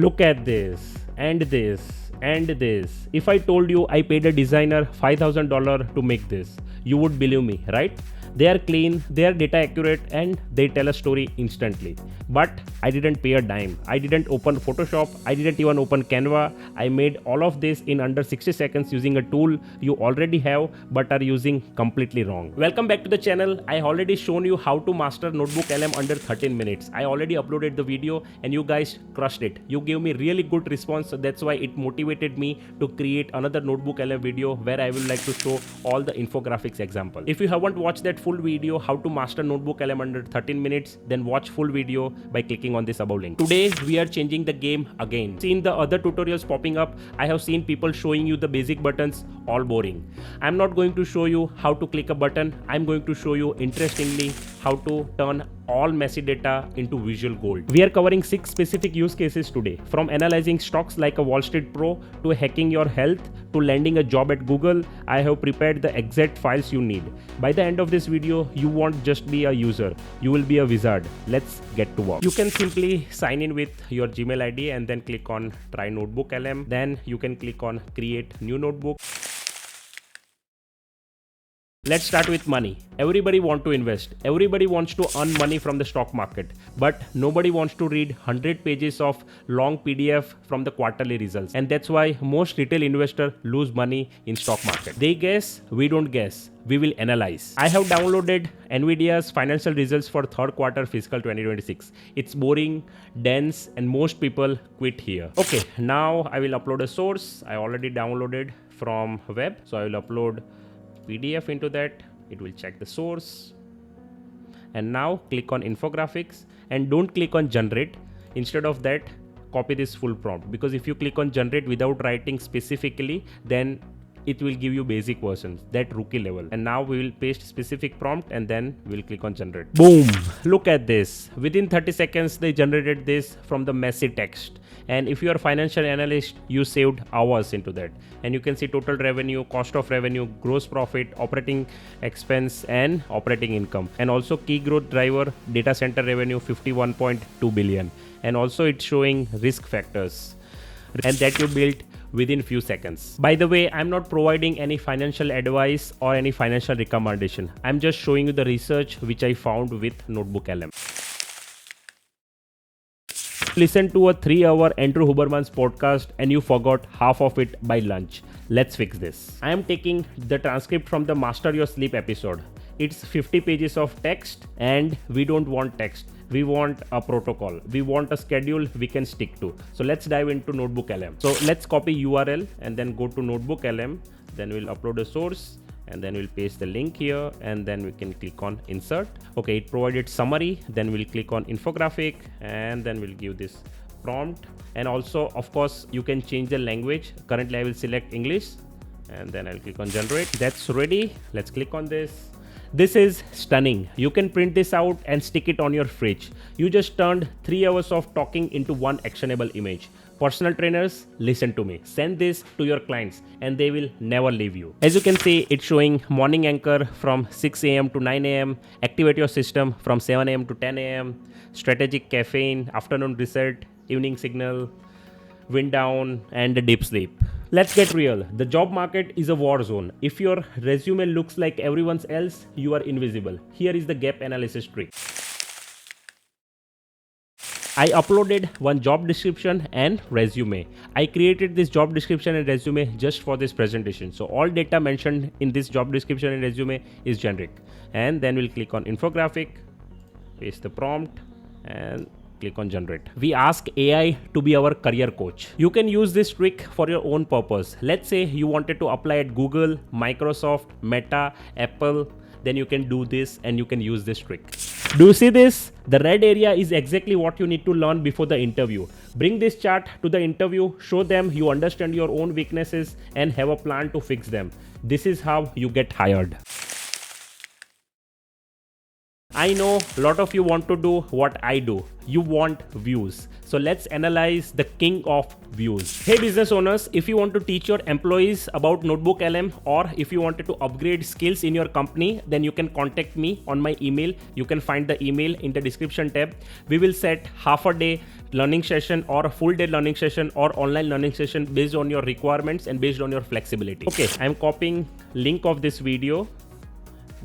Look at this and this and this. If I told you I paid a designer $5,000 to make this, you would believe me, right? They are clean, they are data accurate, and they tell a story instantly. But I didn't pay a dime. I didn't open Photoshop. I didn't even open Canva. I made all of this in under 60 seconds using a tool you already have but are using completely wrong. Welcome back to the channel. I already shown you how to master NotebookLM under 13 minutes. I already uploaded the video and you guys crushed it. You gave me really good response, so that's why it motivated me to create another NotebookLM video where I will like to show all the infographics example. If you haven't watched that full video how to master NotebookLM under 13 minutes, then watch full video by clicking on this above link. Today we are changing the game again. Seen the other tutorials popping up, I have seen people showing you the basic buttons, all boring. I'm not going to show you how to click a button. I'm going to show you interestingly how to turn all messy data into visual gold. We are covering 6 specific use cases today, from analyzing stocks like a Wall Street pro to hacking your health to landing a job at Google. I have prepared the exact files you need. By the end of this video, you won't just be a user, you will be a wizard. Let's get to work. You can simply sign in with your Gmail ID and then click on Try NotebookLM. Then you can click on Create New Notebook. Let's start with money. Everybody wants to invest. Everybody wants to earn money from the stock market. But nobody wants to read 100 pages of long PDF from the quarterly results. And that's why most retail investors lose money in stock market. They guess, we don't guess. We will analyze. I have downloaded Nvidia's financial results for third quarter fiscal 2026. It's boring, dense, and most people quit here. Okay, now I will upload a source. I already downloaded from web. So I will upload PDF into that. It will check the source, and now click on infographics and don't click on generate. Instead of that, copy this full prompt, because if you click on generate without writing specifically, then it will give you basic versions, that rookie level. And now we will paste specific prompt and then we'll click on generate. Boom! Look at this. Within 30 seconds, they generated this from the messy text. And if you are a financial analyst, you saved hours into that. And you can see total revenue, cost of revenue, gross profit, operating expense, and operating income. And also key growth driver, data center revenue, 51.2 billion. And also it's showing risk factors. And that you built within few seconds. By the way, I'm not providing any financial advice or any financial recommendation. I'm just showing you the research which I found with NotebookLM. Listen to a 3-hour Andrew Huberman's podcast and you forgot half of it by lunch. Let's fix this. I am taking the transcript from the Master Your Sleep episode. It's 50 pages of text, and we don't want text. We want a protocol. We want a schedule we can stick to. So let's dive into NotebookLM. So let's copy URL and then go to NotebookLM. Then we'll upload a source and then we'll paste the link here and then we can click on insert. Okay, it provided summary. Then we'll click on infographic and then we'll give this prompt. And also, of course, you can change the language. Currently, I will select English and then I'll click on generate. That's ready. Let's click on this. This is stunning. You can print this out and stick it on your fridge. You just turned 3 hours of talking into one actionable image. Personal trainers, listen to me. Send this to your clients and they will never leave you. As you can see, it's showing morning anchor from 6 a.m. to 9 a.m. Activate your system from 7 a.m. to 10 a.m. Strategic caffeine, afternoon reset, evening signal, wind down, and deep sleep. Let's get real. The job market is a war zone. If your resume looks like everyone else, you are invisible. Here is the gap analysis trick. I uploaded one job description and resume. I created this job description and resume just for this presentation. So all data mentioned in this job description and resume is generic. And then we'll click on infographic, paste the prompt, and click on generate. We ask AI to be our career coach. You can use this trick for your own purpose. Let's say you wanted to apply at Google, Microsoft, Meta, Apple. Then you can do this and you can use this trick. Do you see this? The red area is exactly what you need to learn before the interview. Bring this chart to the interview, show them you understand your own weaknesses and have a plan to fix them. This is how you get hired. I know a lot of you want to do what I do. You want views. So let's analyze the king of views. Hey business owners, if you want to teach your employees about NotebookLM, or if you wanted to upgrade skills in your company, then you can contact me on my email. You can find the email in the description tab. We will set half a day learning session or a full day learning session or online learning session based on your requirements and based on your flexibility. Okay, I'm copying link of this video,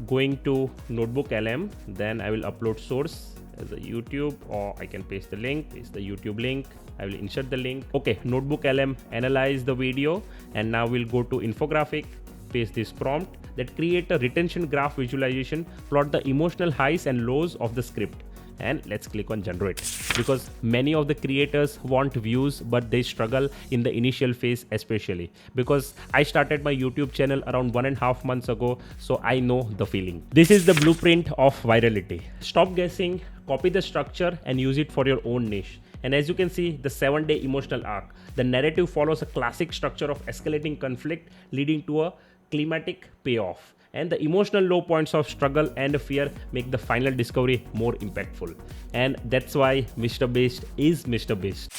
going to NotebookLM, then I will upload source as a YouTube, or I can paste the link, paste the YouTube link. I will insert the link. Okay, NotebookLM analyze the video, and now we'll go to infographic, paste this prompt that create a retention graph visualization, plot the emotional highs and lows of the script. And let's click on generate, because many of the creators want views but they struggle in the initial phase, especially because I started my YouTube channel around 1.5 months ago, so I know the feeling. This is the blueprint of virality. Stop guessing, copy the structure and use it for your own niche. And as you can see, the 7-day emotional arc, the narrative follows a classic structure of escalating conflict leading to a climatic payoff. And the emotional low points of struggle and fear make the final discovery more impactful. And that's why Mr. Beast is Mr. Beast.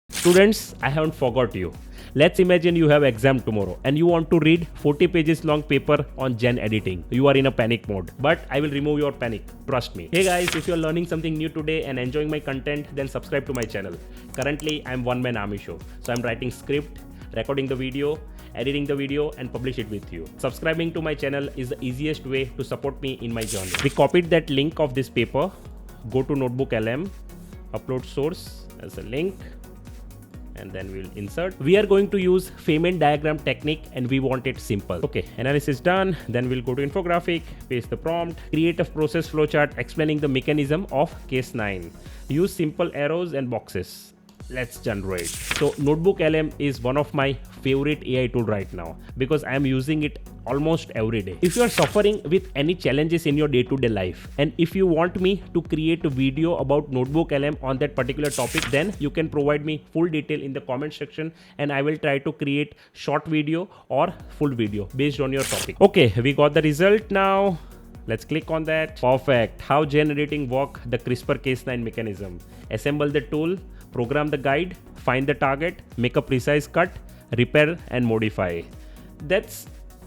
Students, I haven't forgot you. Let's imagine you have exam tomorrow and you want to read 40 pages long paper on gen editing. You are in a panic mode, but I will remove your panic. Trust me. Hey guys, if you're learning something new today and enjoying my content, then subscribe to my channel. Currently, I'm one-man army show. So I'm writing script, recording the video, editing the video and publish it with you. Subscribing to my channel is the easiest way to support me in my journey. We copied that link of this paper, go to NotebookLM, upload source as a link, and then we'll insert. We are going to use Feynman diagram technique and we want it simple. Okay, analysis done. Then we'll go to infographic, paste the prompt, create a process flowchart explaining the mechanism of case 9. Use simple arrows and boxes. Let's generate. So NotebookLM is one of my favorite AI tool right now because I am using it almost every day. If you are suffering with any challenges in your day-to-day life, and if you want me to create a video about NotebookLM on that particular topic, then you can provide me full detail in the comment section and I will try to create short video or full video based on your topic. Okay, we got the result now. Let's click on that. Perfect. How gen editing work, the CRISPR Cas9 mechanism. Assemble the tool, program the guide, find the target, make a precise cut, repair and modify. That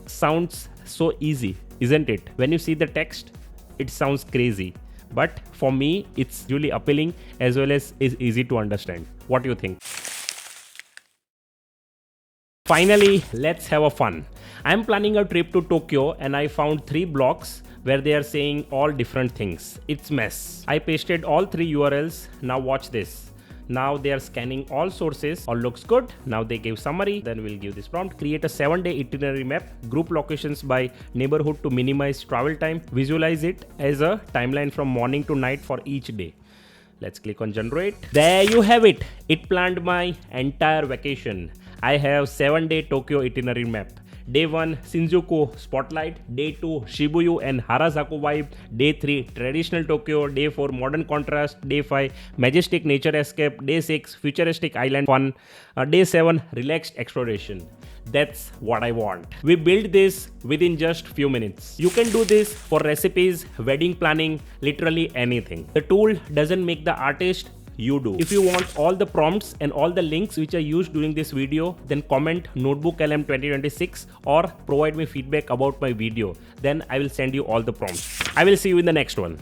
sounds so easy, isn't it? When you see the text, it sounds crazy. But for me, it's really appealing as well as is easy to understand. What do you think? Finally, let's have a fun. I'm planning a trip to Tokyo and I found 3 blogs where they are saying all different things. It's mess. I pasted all 3 URLs. Now watch this. Now they are scanning all sources. All looks good. Now they give summary. Then we'll give this prompt. Create a 7-day itinerary map. Group locations by neighborhood to minimize travel time. Visualize it as a timeline from morning to night for each day. Let's click on generate. There you have it. It planned my entire vacation. I have 7-day Tokyo itinerary map. Day 1 Shinjuku Spotlight, Day 2 Shibuya and Harajuku vibe, Day 3 Traditional Tokyo, Day 4 Modern Contrast, Day 5 Majestic Nature Escape, Day 6 Futuristic Island Fun, Day 7 Relaxed Exploration. That's what I want. We built this within just few minutes. You can do this for recipes, wedding planning, literally anything. The tool doesn't make the artist, you do. If you want all the prompts and all the links which I used during this video, then comment NotebookLM 2026 or provide me feedback about my video. Then I will send you all the prompts. I will see you in the next one.